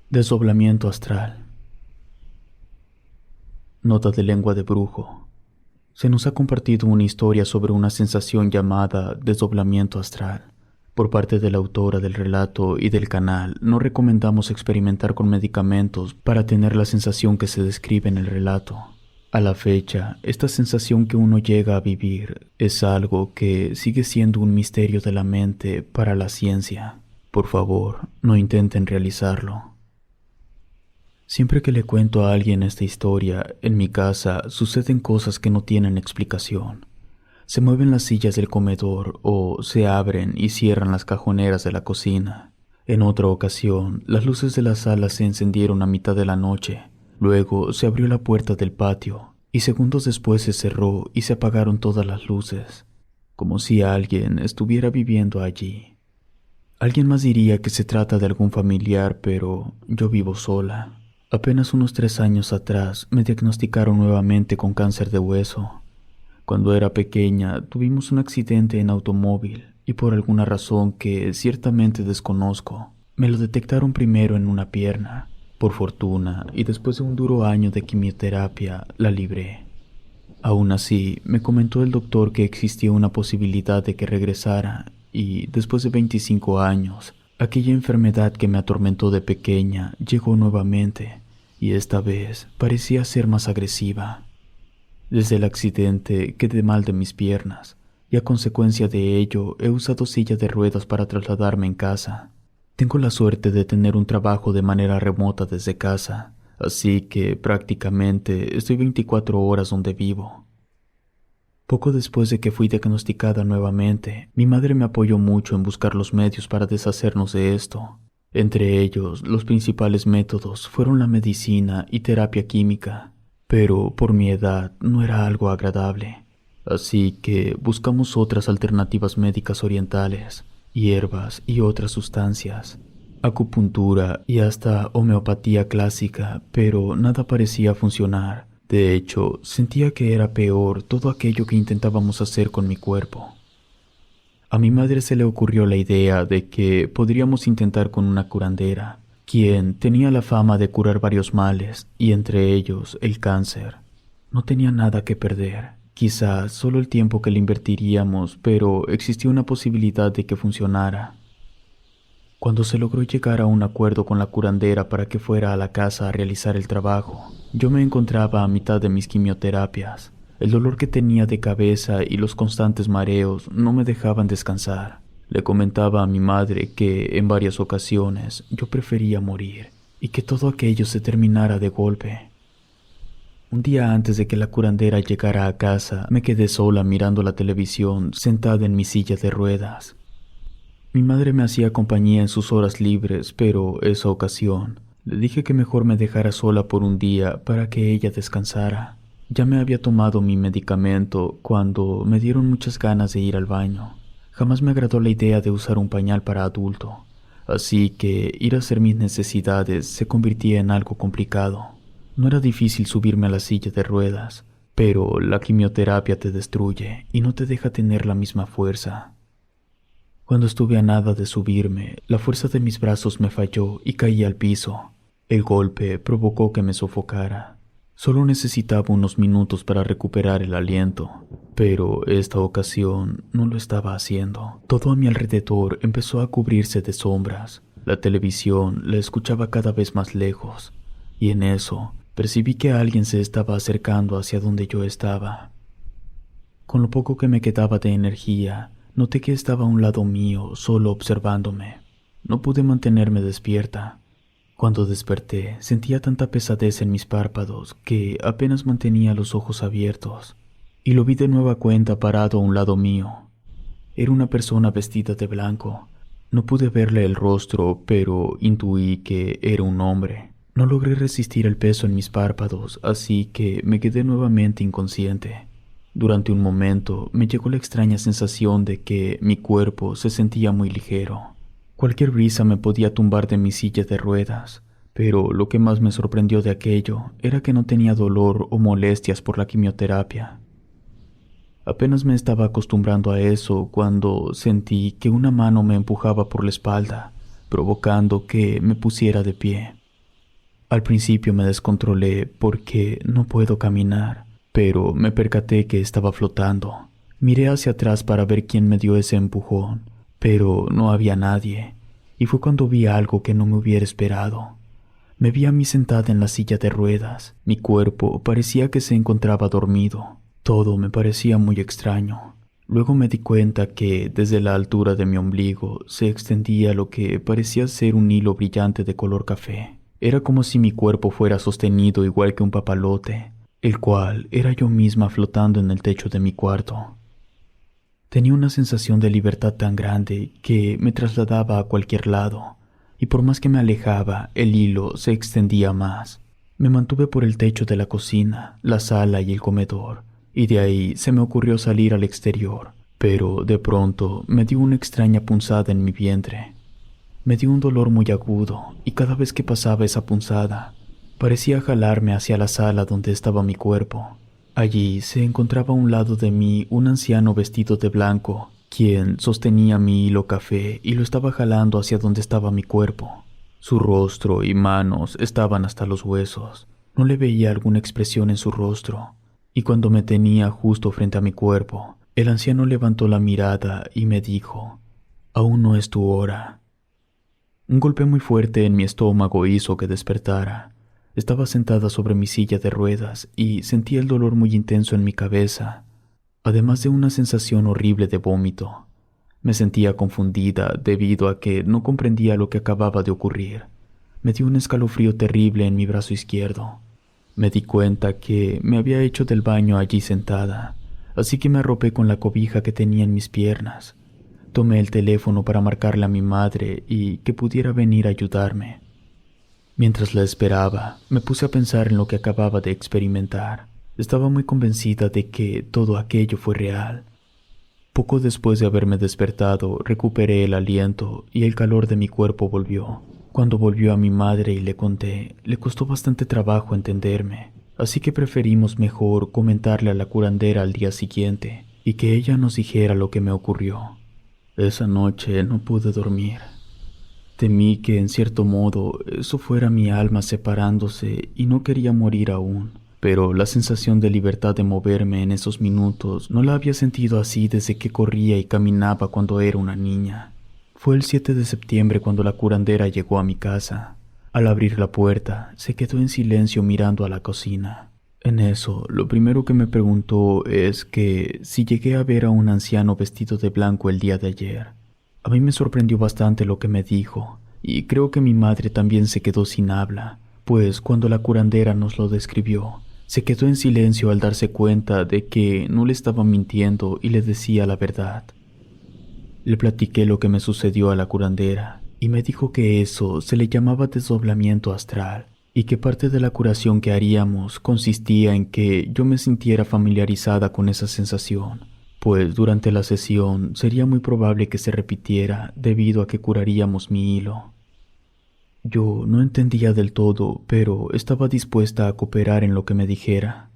Desdoblamiento astral. Nota de lengua de brujo. Se nos ha compartido una historia sobre una sensación llamada desdoblamiento astral. Por parte de la autora del relato y del canal, no recomendamos experimentar con medicamentos para tener la sensación que se describe en el relato. A la fecha, esta sensación que uno llega a vivir es algo que sigue siendo un misterio de la mente para la ciencia. Por favor, no intenten realizarlo. Siempre que le cuento a alguien esta historia, en mi casa suceden cosas que no tienen explicación. Se mueven las sillas del comedor o se abren y cierran las cajoneras de la cocina. En otra ocasión, las luces de la sala se encendieron a mitad de la noche. Luego se abrió la puerta del patio y segundos después se cerró y se apagaron todas las luces, como si alguien estuviera viviendo allí. Alguien más diría que se trata de algún familiar, pero yo vivo sola. Apenas unos 3 años atrás me diagnosticaron nuevamente con cáncer de hueso. Cuando era pequeña tuvimos un accidente en automóvil y por alguna razón que ciertamente desconozco, me lo detectaron primero en una pierna. Por fortuna, y después de un duro año de quimioterapia, la libré. Aún así, me comentó el doctor que existía una posibilidad de que regresara y, después de 25 años, aquella enfermedad que me atormentó de pequeña llegó nuevamente, y esta vez parecía ser más agresiva. Desde el accidente quedé mal de mis piernas, y a consecuencia de ello he usado silla de ruedas para trasladarme en casa. Tengo la suerte de tener un trabajo de manera remota desde casa, así que prácticamente estoy 24 horas donde vivo. Poco después de que fui diagnosticada nuevamente, mi madre me apoyó mucho en buscar los medios para deshacernos de esto. Entre ellos, los principales métodos fueron la medicina y terapia química, pero por mi edad no era algo agradable. Así que buscamos otras alternativas médicas orientales, hierbas y otras sustancias, acupuntura y hasta homeopatía clásica, pero nada parecía funcionar. De hecho, sentía que era peor todo aquello que intentábamos hacer con mi cuerpo. A mi madre se le ocurrió la idea de que podríamos intentar con una curandera, quien tenía la fama de curar varios males, y entre ellos el cáncer. No tenía nada que perder, quizás solo el tiempo que le invertiríamos, pero existía una posibilidad de que funcionara. Cuando se logró llegar a un acuerdo con la curandera para que fuera a la casa a realizar el trabajo, yo me encontraba a mitad de mis quimioterapias. El dolor que tenía de cabeza y los constantes mareos no me dejaban descansar. Le comentaba a mi madre que en varias ocasiones yo prefería morir y que todo aquello se terminara de golpe. Un día antes de que la curandera llegara a casa, me quedé sola mirando la televisión, sentada en mi silla de ruedas. Mi madre me hacía compañía en sus horas libres, pero esa ocasión le dije que mejor me dejara sola por un día para que ella descansara. Ya me había tomado mi medicamento cuando me dieron muchas ganas de ir al baño. Jamás me agradó la idea de usar un pañal para adulto, así que ir a hacer mis necesidades se convertía en algo complicado. No era difícil subirme a la silla de ruedas, pero la quimioterapia te destruye y no te deja tener la misma fuerza. Cuando estuve a nada de subirme, la fuerza de mis brazos me falló y caí al piso. El golpe provocó que me sofocara. Solo necesitaba unos minutos para recuperar el aliento, pero esta ocasión no lo estaba haciendo. Todo a mi alrededor empezó a cubrirse de sombras. La televisión la escuchaba cada vez más lejos, y en eso percibí que alguien se estaba acercando hacia donde yo estaba. Con lo poco que me quedaba de energía, noté que estaba a un lado mío, solo observándome. No pude mantenerme despierta. Cuando desperté, sentía tanta pesadez en mis párpados que apenas mantenía los ojos abiertos, y lo vi de nueva cuenta parado a un lado mío. Era una persona vestida de blanco. No pude verle el rostro, pero intuí que era un hombre. No logré resistir el peso en mis párpados, así que me quedé nuevamente inconsciente. Durante un momento me llegó la extraña sensación de que mi cuerpo se sentía muy ligero. Cualquier brisa me podía tumbar de mi silla de ruedas, pero lo que más me sorprendió de aquello era que no tenía dolor o molestias por la quimioterapia. Apenas me estaba acostumbrando a eso cuando sentí que una mano me empujaba por la espalda, provocando que me pusiera de pie. Al principio me descontrolé porque no puedo caminar, pero me percaté que estaba flotando. Miré hacia atrás para ver quién me dio ese empujón, pero no había nadie, y fue cuando vi algo que no me hubiera esperado. Me vi a mí sentada en la silla de ruedas. Mi cuerpo parecía que se encontraba dormido. Todo me parecía muy extraño. Luego me di cuenta que desde la altura de mi ombligo se extendía lo que parecía ser un hilo brillante de color café. Era como si mi cuerpo fuera sostenido igual que un papalote, el cual era yo misma flotando en el techo de mi cuarto. Tenía una sensación de libertad tan grande que me trasladaba a cualquier lado, y por más que me alejaba, el hilo se extendía más. Me mantuve por el techo de la cocina, la sala y el comedor, y de ahí se me ocurrió salir al exterior, pero de pronto me dio una extraña punzada en mi vientre. Me dio un dolor muy agudo, y cada vez que pasaba esa punzada, parecía jalarme hacia la sala donde estaba mi cuerpo. Allí se encontraba a un lado de mí un anciano vestido de blanco, quien sostenía mi hilo café y lo estaba jalando hacia donde estaba mi cuerpo. Su rostro y manos estaban hasta los huesos. No le veía alguna expresión en su rostro, y cuando me tenía justo frente a mi cuerpo, el anciano levantó la mirada y me dijo: «Aún no es tu hora». Un golpe muy fuerte en mi estómago hizo que despertara. Estaba sentada sobre mi silla de ruedas y sentía el dolor muy intenso en mi cabeza, además de una sensación horrible de vómito. Me sentía confundida debido a que no comprendía lo que acababa de ocurrir. Me dio un escalofrío terrible en mi brazo izquierdo. Me di cuenta que me había hecho del baño allí sentada, así que me arropé con la cobija que tenía en mis piernas. Tomé el teléfono para marcarle a mi madre y que pudiera venir a ayudarme. Mientras la esperaba, me puse a pensar en lo que acababa de experimentar. Estaba muy convencida de que todo aquello fue real. Poco después de haberme despertado, recuperé el aliento y el calor de mi cuerpo volvió. Cuando volvió a mi madre y le conté, le costó bastante trabajo entenderme, así que preferimos mejor comentarle a la curandera al día siguiente y que ella nos dijera lo que me ocurrió. Esa noche no pude dormir. Temí que, en cierto modo, eso fuera mi alma separándose y no quería morir aún, pero la sensación de libertad de moverme en esos minutos no la había sentido así desde que corría y caminaba cuando era una niña. Fue el 7 de septiembre cuando la curandera llegó a mi casa. Al abrir la puerta, se quedó en silencio mirando a la cocina. En eso, lo primero que me preguntó es que si llegué a ver a un anciano vestido de blanco el día de ayer. A mí me sorprendió bastante lo que me dijo, y creo que mi madre también se quedó sin habla, pues cuando la curandera nos lo describió, se quedó en silencio al darse cuenta de que no le estaba mintiendo y le decía la verdad. Le platiqué lo que me sucedió a la curandera, y me dijo que eso se le llamaba desdoblamiento astral, y que parte de la curación que haríamos consistía en que yo me sintiera familiarizada con esa sensación, pues durante la sesión sería muy probable que se repitiera debido a que curaríamos mi hilo. Yo no entendía del todo, pero estaba dispuesta a cooperar en lo que me dijera.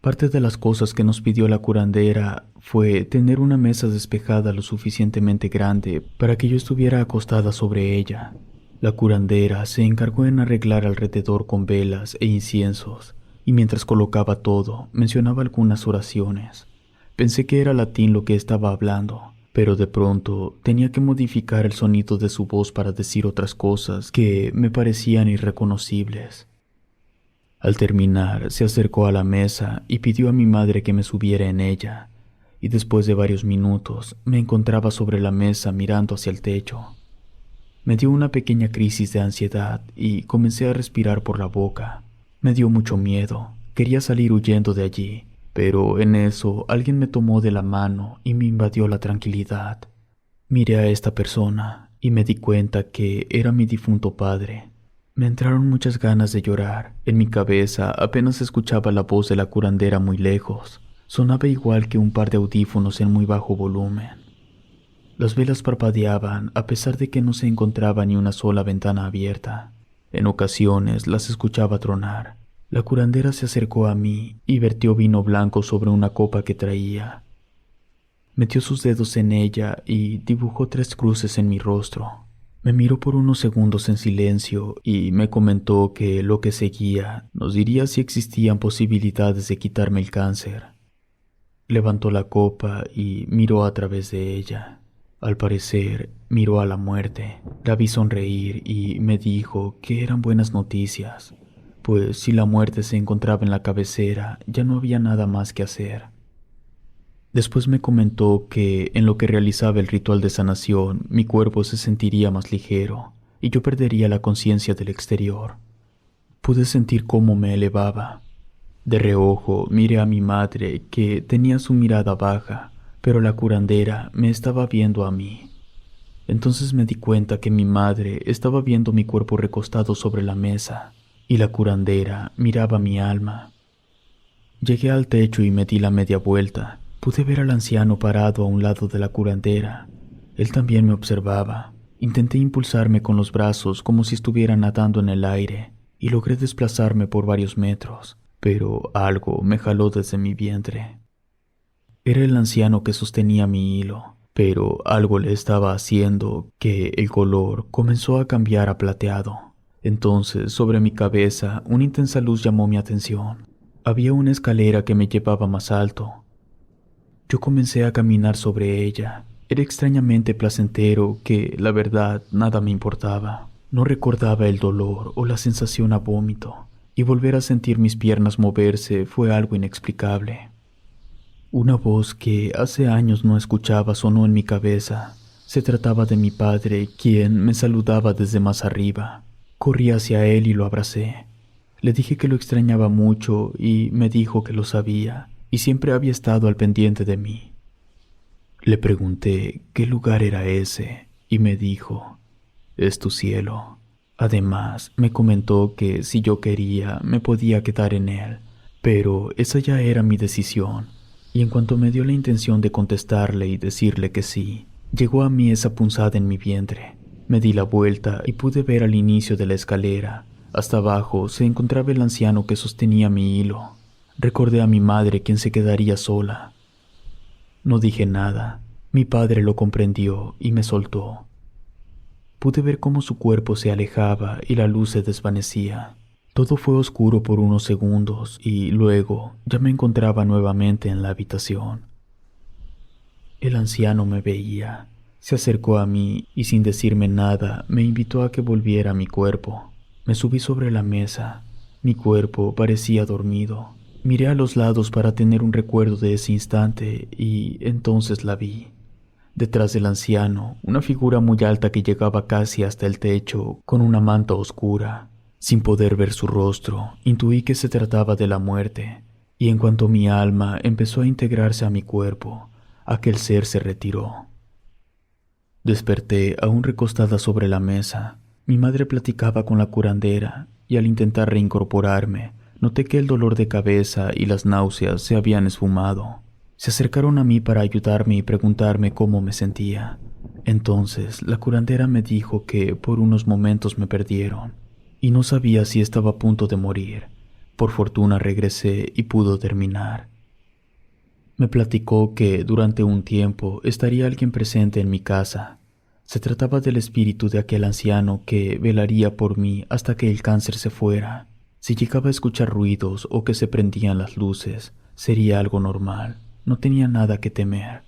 Parte de las cosas que nos pidió la curandera fue tener una mesa despejada lo suficientemente grande para que yo estuviera acostada sobre ella. La curandera se encargó en arreglar alrededor con velas e inciensos, y mientras colocaba todo, mencionaba algunas oraciones. Pensé que era latín lo que estaba hablando, pero de pronto tenía que modificar el sonido de su voz para decir otras cosas que me parecían irreconocibles. Al terminar, se acercó a la mesa y pidió a mi madre que me subiera en ella, y después de varios minutos me encontraba sobre la mesa mirando hacia el techo. Me dio una pequeña crisis de ansiedad y comencé a respirar por la boca. Me dio mucho miedo, quería salir huyendo de allí, pero en eso alguien me tomó de la mano y me invadió la tranquilidad. Miré a esta persona y me di cuenta que era mi difunto padre. Me entraron muchas ganas de llorar. En mi cabeza apenas escuchaba la voz de la curandera muy lejos. Sonaba igual que un par de audífonos en muy bajo volumen. Las velas parpadeaban a pesar de que no se encontraba ni una sola ventana abierta. En ocasiones las escuchaba tronar. La curandera se acercó a mí y vertió vino blanco sobre una copa que traía. Metió sus dedos en ella y dibujó 3 cruces en mi rostro. Me miró por unos segundos en silencio y me comentó que lo que seguía nos diría si existían posibilidades de quitarme el cáncer. Levantó la copa y miró a través de ella. Al parecer, miró a la muerte. La vi sonreír y me dijo que eran buenas noticias, pues si la muerte se encontraba en la cabecera, ya no había nada más que hacer. Después me comentó que en lo que realizaba el ritual de sanación, mi cuerpo se sentiría más ligero y yo perdería la conciencia del exterior. Pude sentir cómo me elevaba. De reojo miré a mi madre, que tenía su mirada baja, pero la curandera me estaba viendo a mí. Entonces me di cuenta que mi madre estaba viendo mi cuerpo recostado sobre la mesa, y la curandera miraba mi alma. Llegué al techo y me di la media vuelta. Pude ver al anciano parado a un lado de la curandera. Él también me observaba. Intenté impulsarme con los brazos como si estuviera nadando en el aire, y logré desplazarme por varios metros, pero algo me jaló desde mi vientre. Era el anciano que sostenía mi hilo, pero algo le estaba haciendo que el color comenzó a cambiar a plateado. Entonces, sobre mi cabeza, una intensa luz llamó mi atención. Había una escalera que me llevaba más alto. Yo comencé a caminar sobre ella. Era extrañamente placentero que, la verdad, nada me importaba. No recordaba el dolor o la sensación a vómito, y volver a sentir mis piernas moverse fue algo inexplicable. Una voz que hace años no escuchaba sonó en mi cabeza. Se trataba de mi padre, quien me saludaba desde más arriba. Corrí hacia él y lo abracé. Le dije que lo extrañaba mucho y me dijo que lo sabía y siempre había estado al pendiente de mí. Le pregunté qué lugar era ese y me dijo: «Es tu cielo». Además, me comentó que si yo quería me podía quedar en él, pero esa ya era mi decisión. Y en cuanto me dio la intención de contestarle y decirle que sí, llegó a mí esa punzada en mi vientre. Me di la vuelta y pude ver al inicio de la escalera. Hasta abajo se encontraba el anciano que sostenía mi hilo. Recordé a mi madre, quien se quedaría sola. No dije nada. Mi padre lo comprendió y me soltó. Pude ver cómo su cuerpo se alejaba y la luz se desvanecía. Todo fue oscuro por unos segundos y luego ya me encontraba nuevamente en la habitación. El anciano me veía. Se acercó a mí y sin decirme nada me invitó a que volviera a mi cuerpo. Me subí sobre la mesa. Mi cuerpo parecía dormido. Miré a los lados para tener un recuerdo de ese instante y entonces la vi. Detrás del anciano, una figura muy alta que llegaba casi hasta el techo, con una manta oscura. Sin poder ver su rostro, intuí que se trataba de la muerte, y en cuanto mi alma empezó a integrarse a mi cuerpo, aquel ser se retiró. Desperté aún recostada sobre la mesa. Mi madre platicaba con la curandera, y al intentar reincorporarme, noté que el dolor de cabeza y las náuseas se habían esfumado. Se acercaron a mí para ayudarme y preguntarme cómo me sentía. Entonces, la curandera me dijo que por unos momentos me perdieron, y no sabía si estaba a punto de morir. Por fortuna regresé y pudo terminar. Me platicó que durante un tiempo estaría alguien presente en mi casa. Se trataba del espíritu de aquel anciano que velaría por mí hasta que el cáncer se fuera. Si llegaba a escuchar ruidos o que se prendían las luces, sería algo normal. No tenía nada que temer.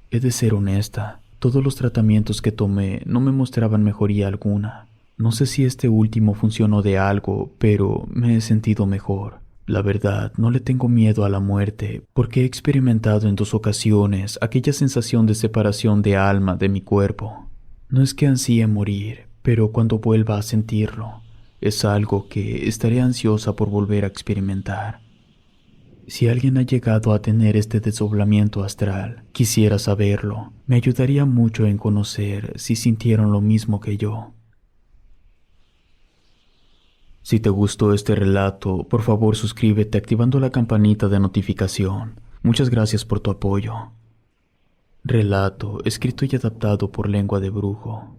He de ser honesta, todos los tratamientos que tomé no me mostraban mejoría alguna. No sé si este último funcionó de algo, pero me he sentido mejor. La verdad, no le tengo miedo a la muerte, porque he experimentado en 2 ocasiones aquella sensación de separación de alma de mi cuerpo. No es que ansíe morir, pero cuando vuelva a sentirlo, es algo que estaré ansiosa por volver a experimentar. Si alguien ha llegado a tener este desdoblamiento astral, quisiera saberlo. Me ayudaría mucho en conocer si sintieron lo mismo que yo. Si te gustó este relato, por favor suscríbete activando la campanita de notificación. Muchas gracias por tu apoyo. Relato escrito y adaptado por Lengua de Brujo.